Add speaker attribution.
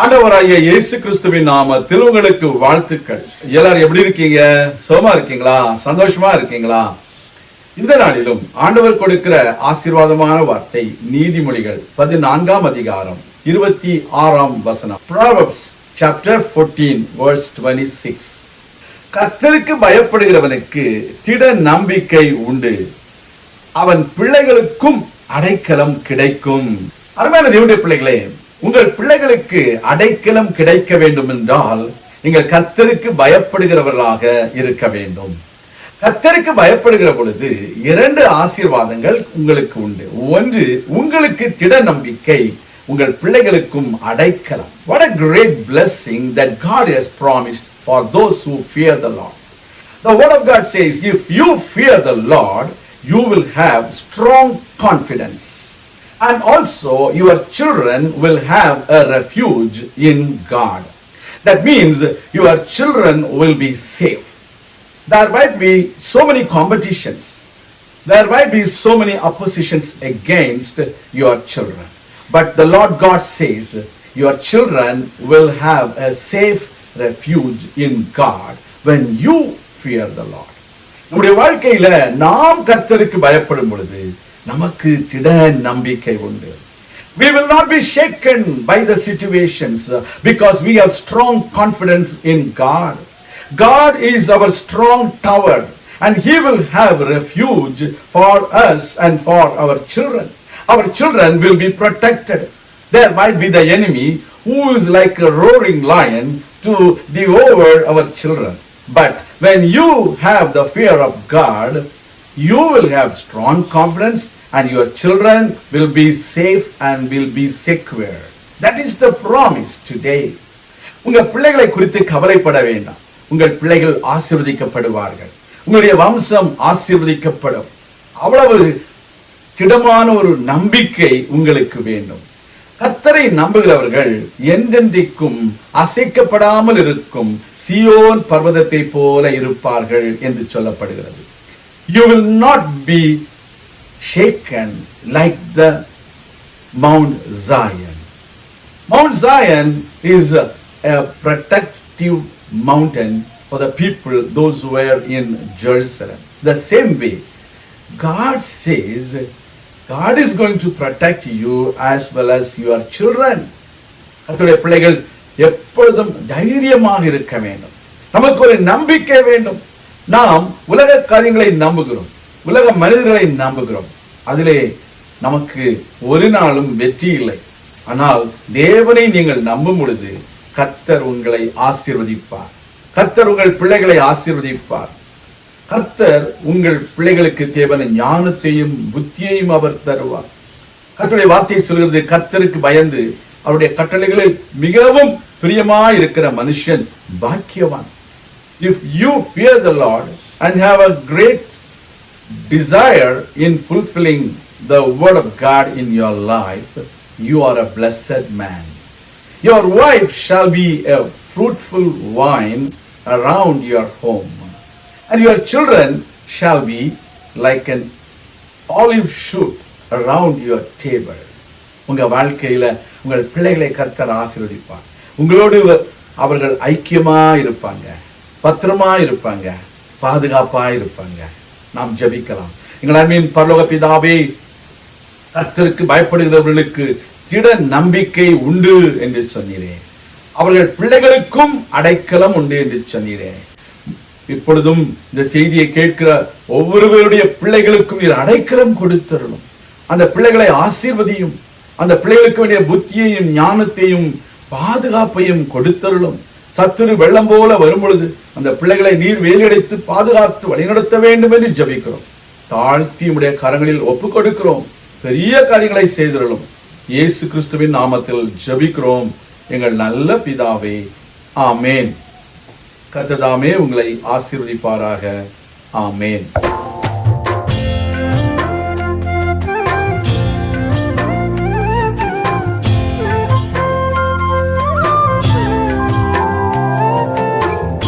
Speaker 1: ஆண்டவராகிய இயேசு கிறிஸ்துவின் நாமத்தில் உங்களுக்கு வாழ்த்துக்கள். எல்லாரும் எப்படி இருக்கீங்க? சுகமா இருக்கீங்களா? சந்தோஷமா இருக்கீங்களா? இந்த நாளிலும் ஆண்டவர் கொடுக்கிற ஆசீர்வாதமான வார்த்தை நீதிமொழிகள் 14ஆம் அதிகாரம் 26ஆம் வசனம். Proverbs chapter 14 verse 26. கர்த்தருக்கு பயப்படுகிறவனுக்கு திட நம்பிக்கை உண்டு, அவன் பிள்ளைகளுக்கும் அடைக்கலம் கிடைக்கும். அருமையான தேவனுடைய பிள்ளைகளே, உங்கள் பிள்ளைகளுக்கு அடைக்கலம் கிடைக்க வேண்டும் என்றால் நீங்கள் கர்த்தருக்கு பயப்படுகிறவர்களாக இருக்க வேண்டும். கர்த்தருக்கு பயப்படுகிற பொழுது 2 ஆசீர்வாதங்கள் உங்களுக்கு உண்டு. ஒன்று, உங்களுக்கு திட நம்பிக்கை, உங்கள் பிள்ளைகளுக்கும் அடைக்கலம். What a great blessing that God has promised for those who fear the Lord. The word of God says, if you fear the Lord, you will have strong confidence. And also your children will have a refuge in God. That means your children will be safe. There might be so many competitions. There might be so many oppositions against your children. But the Lord God says, your children will have a safe refuge in God when you fear the Lord. நம்முடைய வாழ்க்கையில நாம் கர்த்தருக்கு பயப்படும் பொழுது நமக்கு திட நம்பிக்கை உண்டு. We will not be shaken by the situations because we have strong confidence in God. God is our strong tower and He will have refuge for us and for our children. Our children will be protected. There might be the enemy who is like a roaring lion to devour our children. But when you have the fear of God, you will have strong confidence and your children will be safe and will be secure. That is the promise today. உங்கள் பிள்ளைகளை குறித்து கவலைப்பட வேண்டாம். உங்கள் பிள்ளைகள் ஆசீர்வதிக்கப்படுவார்கள். உங்களுடைய வம்சம் ஆசீர்வதிக்கப்படும். அவ்வளவு திடமான ஒரு நம்பிக்கை உங்களுக்கு வேண்டும். கர்த்தரை நம்புகிறவர்கள் என்றென்றைக்கும் அசைக்கப்படாமல் இருக்கும் சீயோன் பர்வதத்தை போல இருப்பார்கள் என்று சொல்லப்படுகிறது. You will not be shaken like the Mount Zion. Mount Zion is a protective mountain for the people, those who were in Jerusalem. The same way, God says, God is going to protect you as well as your children. கர்த்தருடைய பிள்ளைகள் எப்பொழுதும் தைரியமாக இருக்க வேண்டும். நமக்கு ஒரு நம்பிக்கை வேண்டும். நாம் உலக காரியங்களை நம்புகிறோம், உலக மனிதர்களை நம்புகிறோம். அதிலே நமக்கு ஒரு நாளும் வெற்றி இல்லை. ஆனால் தேவனை நீங்கள் நம்பும் பொழுது கர்த்தர் உங்களை ஆசீர்வதிப்பார். கர்த்தர் உங்கள் பிள்ளைகளை ஆசீர்வதிப்பார். கர்த்தர் உங்கள் பிள்ளைகளுக்கு தேவையான ஞானத்தையும் புத்தியையும் அவர் தருவார். கர்த்தருடைய வார்த்தை சொல்கிறது, கர்த்தருக்கு பயந்து அவருடைய கட்டளைகளில் மிகவும் பிரியமாய் இருக்கிற மனுஷன் பாக்கியவான். If you fear the Lord and have a great desire in fulfilling the word of God in your life, you are a blessed man. Your wife shall be a fruitful vine around your home, and your children shall be like an olive shoot around your table. உங்க வாழ்க்கையில உங்கள் பிள்ளைகளை கர்த்தர் ஆசீர்வதிப்பார். உங்களோடு அவர்கள் ஐக்கியமா இருப்பாங்க, பத்திரமா இருப்பாங்க, பாதுகாப்பா இருப்பாங்க. நாம் ஜெபிக்கலாம். எங்கள் அன்பின் பரலோக பிதாவே, கர்த்தருக்கு பயப்படுகிறவர்களுக்கு திட நம்பிக்கை உண்டு என்று சொன்னீரே. அவர்கள் பிள்ளைகளுக்கும் அடைக்கலம் உண்டு என்று சொன்னீரே. இப்பொழுதும் இந்த செய்தியை கேட்கிற ஒவ்வொருவருடைய பிள்ளைகளுக்கும் நீர் அடைக்கலம் கொடுத்தரணும். அந்த பிள்ளைகளை ஆசீர்வதியும். அந்த பிள்ளைகளுக்கு வேண்டிய புத்தியையும் ஞானத்தையும் பாதுகாப்பையும் கொடுத்தருளும். சத்துரு வெள்ளம் போல வரும் பொழுது அந்த பிள்ளைகளை நீர் வேலியடைத்து பாதுகாத்து வழிநடத்த வேண்டும் என்று ஜெபிக்கிறோம். தாழ்த்தி உடைய கரங்களில் ஒப்பு கொடுக்கிறோம். பெரிய காரியங்களை செய்திருளும். இயேசு கிறிஸ்துவின் நாமத்தில் ஜெபிக்கிறோம் எங்கள் நல்ல பிதாவே, ஆமேன். கர்த்தர் தாமே உங்களை ஆசீர்வதிப்பாராக. ஆமேன்.